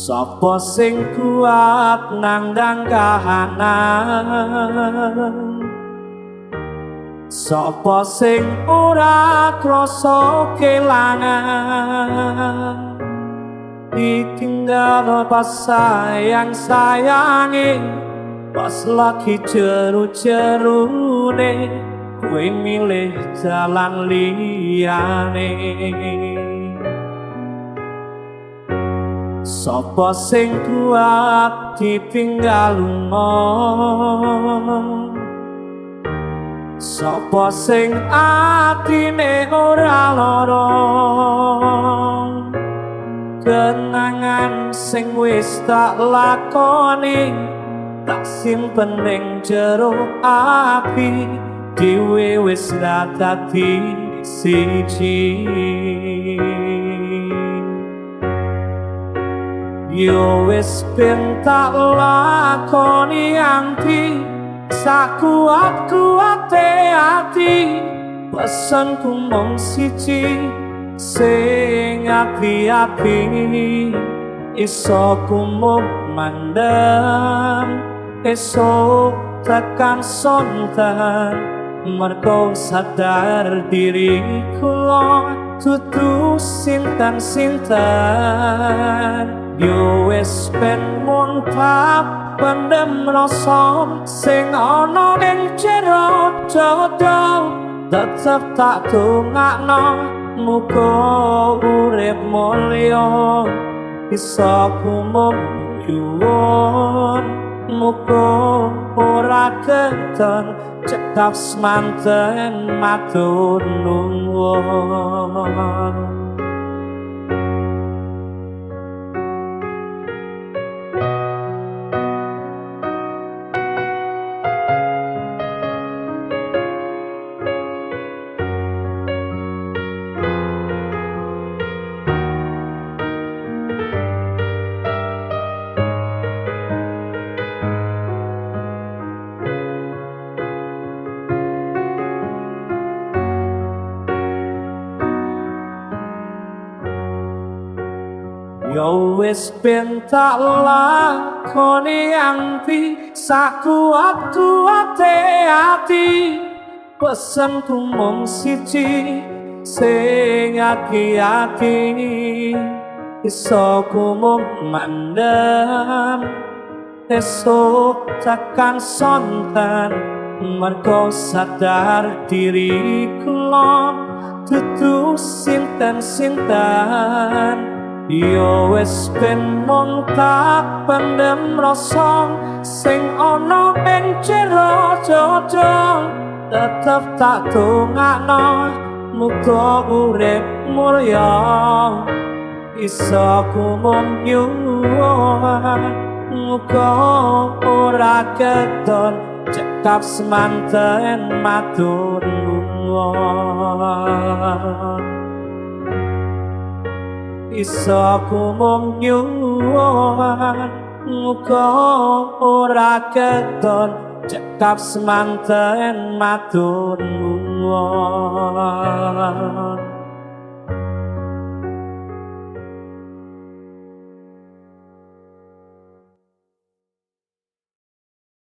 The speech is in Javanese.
Sapa sing kuat nandang kahanan, sapa sing ora krasa kelangan, ditinggal pas sayang-sayange, pas lagi jeru-jerune, kowe milih jalan liyane. Sapa sing kuat ditinggal lunga, sapa sing atine ora lara, kenangan sing wis tak lakoni tak simpen ning jero ati, dhewe wis dadi siji. Yo wis ben tak lakoni anti sakuat-kuate ati, pesenku mung siji sing ati-ati, iso kumuk mandem esok tekan sonten, mergo sadar diri kula dudu sinten-sinten. Yo wis ben mung tak pendem rasa sing ana ing jero dodo, tetep tak dongakno muga urip mulya, iso kumuk yuwun muga ora keton cekap semanten matur nuwun. Yo wis ben tak lakoni anti sakuat-kuate ati, pesenku mung siji sing ati-ati, iso kumuk mandem esok tekan sonten, mergo sadar diri kula dudu sinten-sinten. Yo wis ben mung tak pendem rasa sing ana ing jero dodo, tetep tak dongakno muga urip mulya, iso kumuk nyuwun muga ora keton cekap semanten matur nuwun. Iso kumuk nyuwun muga ora keton cekap semanten matur nuwun.